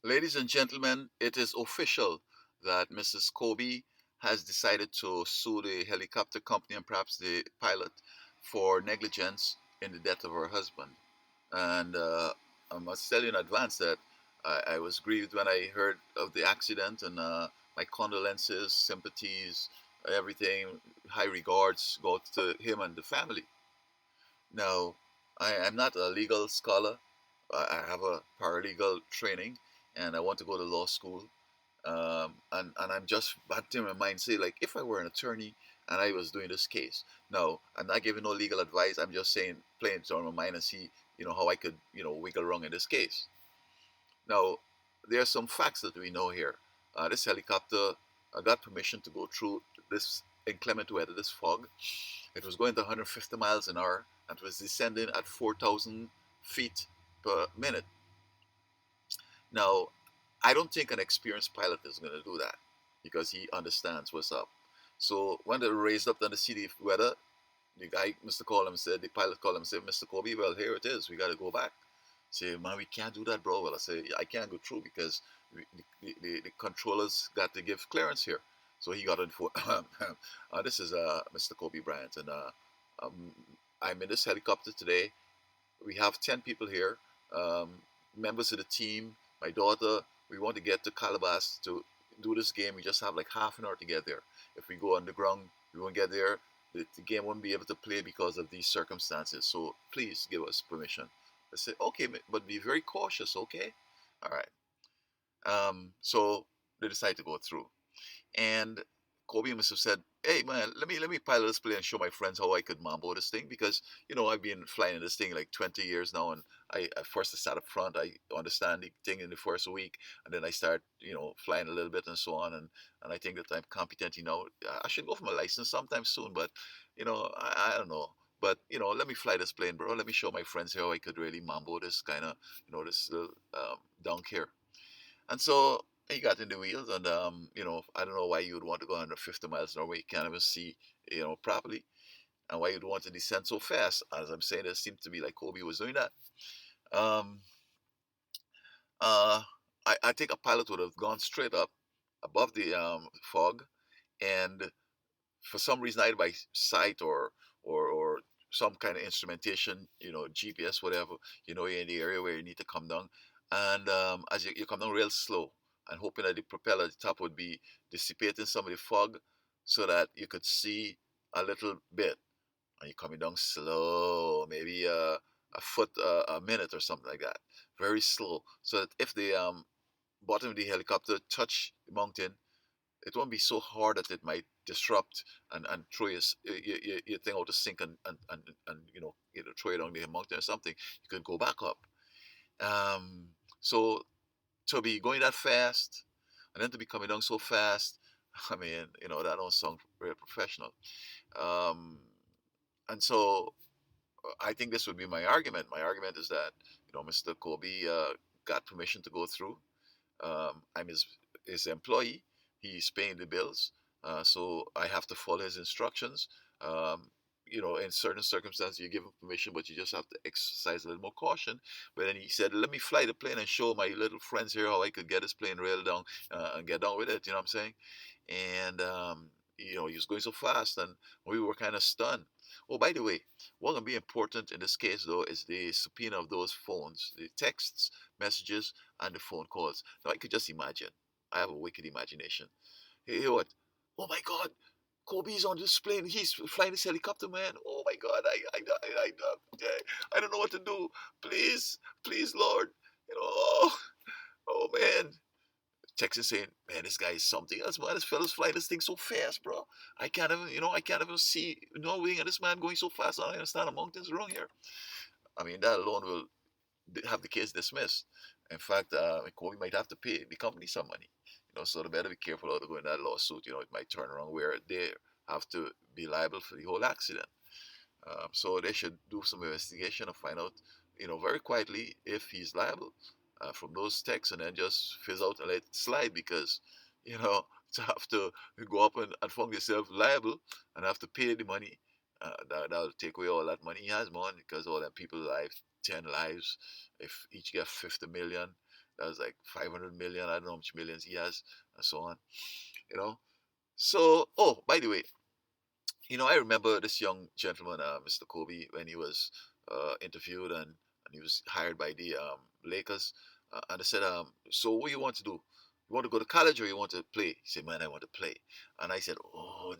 Ladies and gentlemen, it is official that Mrs. Kobe has decided to sue the helicopter company and perhaps the pilot for negligence in the death of her husband. And I must tell you in advance that I was grieved when I heard of the accident, and my condolences, sympathies, everything, high regards go to him and the family. Now, I'm not a legal scholar. I have a paralegal training, and I want to go to law school. And I'm just back to my mind, say, like, if I were an attorney and I was doing this case. Now, I'm not giving no legal advice. I'm just saying, playing it on my mind and see, how I could, wiggle wrong in this case. Now, there are some facts that we know here. This helicopter got permission to go through this inclement weather, this fog. It was going to 150 miles an hour and was descending at 4,000 feet per minute. Now, I don't think an experienced pilot is going to do that because he understands what's up. So when they raised up on the CD weather, the guy, Mr. Collins, said, the pilot called him and said, Mr. Kobe, well, here it is. We got to go back. Say, man, we can't do that, bro. Well, I say, I can't go through because the controllers got to give clearance here. So he got informed. This is Mr. Kobe Bryant, and um, I'm in this helicopter today. We have 10 people here, um, members of the team, my daughter. We want to get to Calabas to do this game. We just have like half an hour to get there. If we go underground, we won't get there. The game won't be able to play because of these circumstances. So please give us permission. I said, okay, but be very cautious, okay? All right. So they decided to go through. And Kobe must have said, "Hey man, let me pilot this plane and show my friends how I could mambo this thing because I've been flying in this thing like 20 years now, and I at first I sat up front. I understand the thing in the first week, and then I start flying a little bit and so on, and I think that I'm competent. I should go for my license sometime soon, but I don't know." But let me fly this plane, bro. Let me show my friends how I could really mambo this kind of, this little down here. And so he got in the wheels, and I don't know why you would want to go 150 miles an hour. You can't even see, properly, and why you'd want to descend so fast. As I'm saying, it seemed to be like Kobe was doing that. Um, uh, I think a pilot would have gone straight up above the fog, and for some reason, either by sight or some kind of instrumentation, GPS, whatever, you're in the area where you need to come down, and as you come down real slow, and hoping that the propeller at the top would be dissipating some of the fog, so that you could see a little bit, and you're coming down slow, maybe a foot a minute or something like that, very slow, so that if the bottom of the helicopter touch the mountain, it won't be so hard that it might disrupt and throw your thing out to sink, and throw it on the mountain or something. You could go back up. Um, so to be going that fast and then to be coming down so fast, I mean, that don't sound very professional. Um, and so I think this would be my argument. My argument is that Mr. Kobe got permission to go through. I'm his employee. He's paying the bills, so I have to follow his instructions. Um, in certain circumstances, you give him permission, but you just have to exercise a little more caution. But then he said, "Let me fly the plane and show my little friends here how I could get this plane railed down and get down with it." You know what I'm saying? And he was going so fast, and we were kind of stunned. Oh, by the way, what will be important in this case, though, is the subpoena of those phones, the texts, messages, and the phone calls. Now, I could just imagine. I have a wicked imagination. Hey, what? Oh my God, Kobe's on this plane. He's flying this helicopter, man. Oh my God, I don't know what to do. Please, please, Lord. Oh man. Texas saying, man, this guy is something else, man. This fella's flying this thing so fast, bro. I can't even see no wing of this man going so fast. I don't understand. The mountains wrong here. I mean, that alone will have the case dismissed. In fact, Kobe might have to pay the company some money. So they better be careful how to go in that lawsuit. It might turn around where they have to be liable for the whole accident. So they should do some investigation and find out, very quietly if he's liable from those texts, and then just fizz out and let it slide because, to have to go up and find yourself liable and have to pay the money, that'll take away all that money he has, man, because all that people lives, 10 lives, if each get 50 million. That was like 500 million. I don't know how much millions he has, and so on. You know. So, oh, by the way, I remember this young gentleman, Mr. Kobe, when he was interviewed and he was hired by the Lakers. And they said, so what do you want to do? You want to go to college or you want to play? He said, man, I want to play. And I said, oh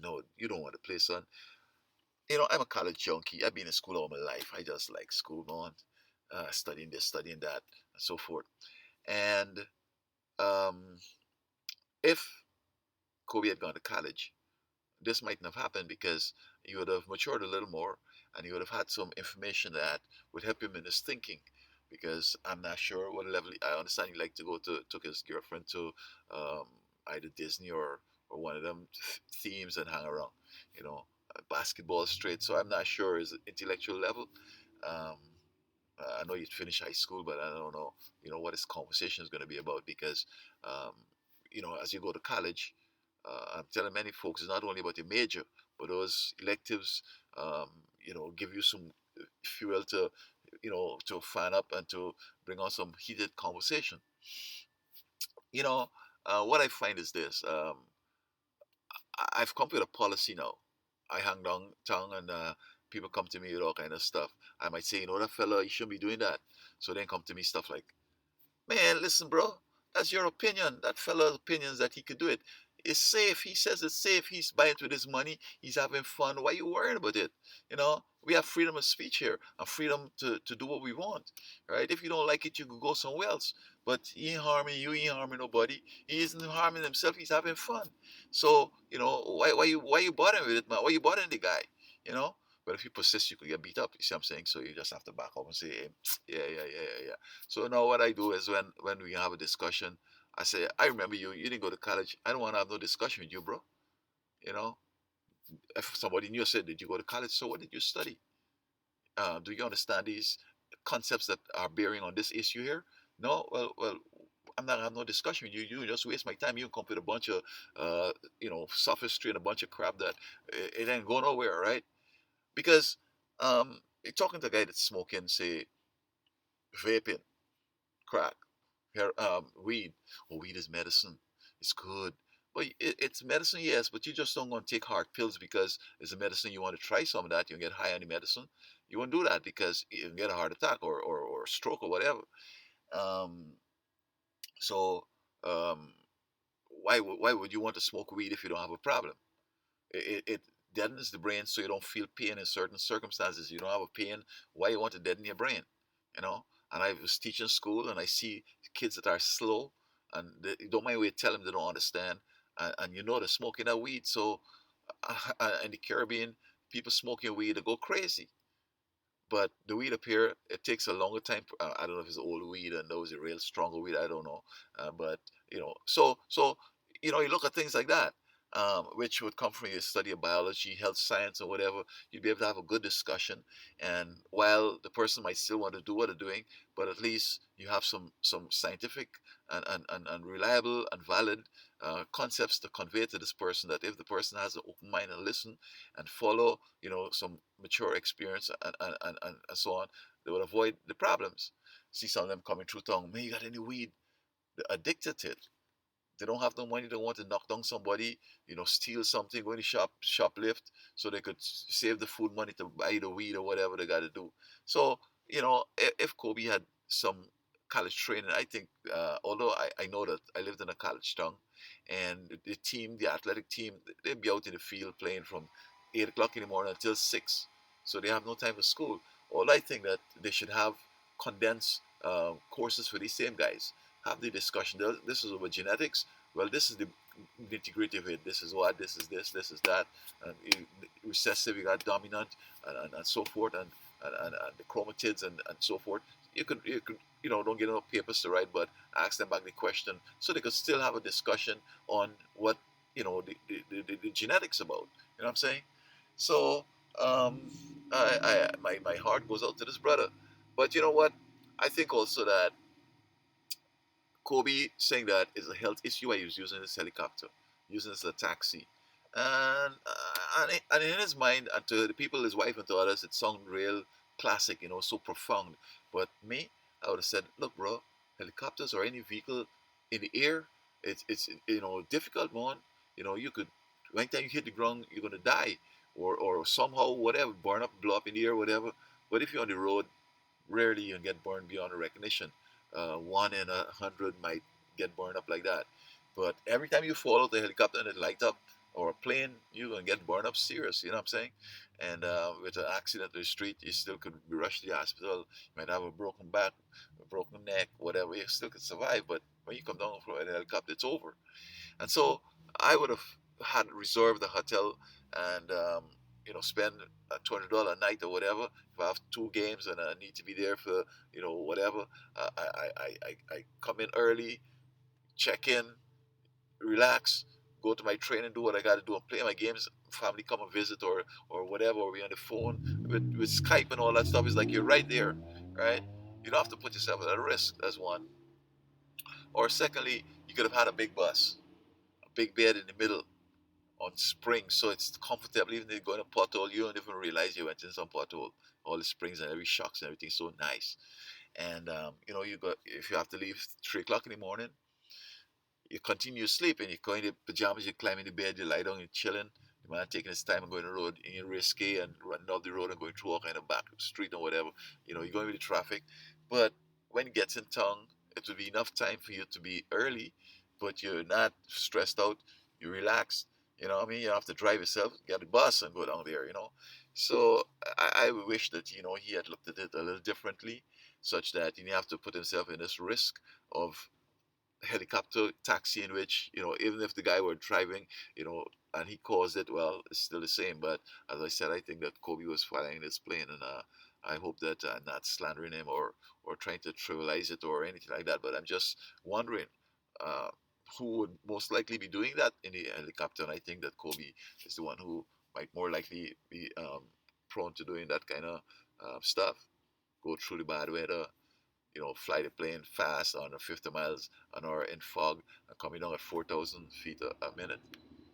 no, you don't want to play, son. I'm a college junkie. I've been in school all my life. I just like school going, studying this, studying that, and so forth. And um, if Kobe had gone to college, this mightn't have happened because he would have matured a little more and he would have had some information that would help him in his thinking. Because I'm not sure what level. I understand he liked to go to took his girlfriend to um, either Disney or one of them themes and hang around, basketball straight. So I'm not sure his intellectual level. Um, I know you'd finish high school, but I don't know, what his conversation is going to be about because, um, as you go to college, I'm telling many folks it's not only about your major, but those electives, um, give you some fuel to fan up and to bring on some heated conversation. You know, what I find is this: I've come up with a policy now. I hang down tongue and people come to me with all kind of stuff. I might say, that fella, you shouldn't be doing that. So then come to me stuff like, man, listen, bro, that's your opinion. That fella's opinions that he could do it. It's safe. He says it's safe. He's buying it with his money. He's having fun. Why are you worrying about it? We have freedom of speech here and freedom to do what we want, right? If you don't like it, you can go somewhere else. But he ain't harming you. He ain't harming nobody. He isn't harming himself. He's having fun. So, why you bothering with it, man? Why you bothering the guy? You know. But if you persist, you could get beat up. You see what I'm saying? So you just have to back up and say, hey, yeah, yeah, yeah, yeah, yeah. So now what I do is when we have a discussion, I say, I remember you. You didn't go to college. I don't want to have no discussion with you, bro. You know, if somebody new said, did you go to college? So what did you study? Do you understand these concepts that are bearing on this issue here? No, well, I'm not gonna have no discussion with you. You just waste my time. You come up with a bunch of, sophistry and a bunch of crap that it ain't go nowhere, right? Because you're talking to a guy that's smoking, say, vaping, crack, weed. Well, weed is medicine. It's good. But it's medicine, yes, but you just don't want to take hard pills because it's a medicine. You want to try some of that. You can get high on the medicine. You won't do that because you can get a heart attack or stroke or whatever. Um, so um, why would you want to smoke weed if you don't have a problem? It deadens the brain so you don't feel pain in certain circumstances. You don't have a pain. Why you want to deaden your brain? You know. And I was teaching school, and I see kids that are slow, and they don't mind when you tell them they don't understand, and they're smoking that weed. So, in the Caribbean, people smoking weed, they go crazy. But the weed up here, it takes a longer time. I don't know if it's old weed and those are real stronger weed. I don't know. But you look at things like that, which would come from your study of biology, health science, or whatever. You'd be able to have a good discussion. And while the person might still want to do what they're doing, but at least you have some scientific and reliable and valid concepts to convey to this person that if the person has an open mind and listen and follow, some mature experience and so on, they would avoid the problems. See some of them coming through town, man, you got any weed? They're addicted to it. They don't have no money. They want to knock down somebody, steal something, go in the shoplift, so they could save the food money to buy the weed or whatever they got to do. So, if Kobe had some college training, I think, although I know that I lived in a college town, and the team, the athletic team, they'd be out in the field playing from 8 o'clock in the morning until 6. So they have no time for school. All I think that they should have condensed courses for these same guys, have the discussion. This is about genetics. Well, this is the nitty gritty of it. This is what, this is that. And recessive, you got dominant, and so forth, and the chromatids and so forth. You could don't get enough papers to write, but ask them back the question so they could still have a discussion on what the genetics about. You know what I'm saying? So my heart goes out to this brother. But you know what? I think also that Kobe saying that is a health issue why he was using this helicopter, using this as a taxi. And in his mind, and to the people, his wife and to others, it sounded real classic, so profound. But me, I would have said, look, bro, helicopters or any vehicle in the air, it's difficult, man. You could, one time you hit the ground, you're gonna die, or somehow whatever, burn up, blow up in the air, whatever. But if you're on the road, rarely you get burned beyond recognition. One in 100 might get burned up like that. But every time you fall out the helicopter and it light up, or a plane, you're gonna get burned up serious. You know what I'm saying? And with an accident on the street, you still could be rushed to the hospital. You might have a broken back, a broken neck, whatever. You still could survive. But when you come down from the helicopter, it's over. And so I would have had reserved the hotel and spend a $20 a night or whatever. If I have two games and I need to be there for whatever, I come in early, check in, relax, go to my train and do what I got to do and play my games. Family come and visit or whatever. Or we on the phone with Skype and all that stuff. It's like you're right there, right? You don't have to put yourself at risk. That's one. Or secondly, you could have had a big bus, a big bed in the middle on springs, so it's comfortable. Even if you go in a pothole, you don't even realize you went in some pothole. All the springs and every shocks and everything so nice. And you got, if you have to leave 3 o'clock in the morning, you continue sleeping. You go in the pajamas, you climb in the bed, you lie down, you're chilling. The man taking his time and going the road, and you're risky and running off the road and going through all kind of back street or whatever. You're going with the traffic. But when it gets in town, it will be enough time for you to be early, but you're not stressed out. You're relaxed. You know what I mean? You don't have to drive yourself, get a bus and go down there. So I wish that, he had looked at it a little differently, such that he didn't have to put himself in this risk of helicopter taxi in which even if the guy were driving and he caused it, well, it's still the same. But as I said, I think that Kobe was flying this plane, and I hope that I'm not slandering him or trying to trivialize it or anything like that. But I'm just wondering uh, who would most likely be doing that in the helicopter, and I think that Kobe is the one who might more likely be prone to doing that kind of stuff, go through the bad weather, fly the plane fast on 50 miles an hour in fog and coming down at 4,000 feet a minute.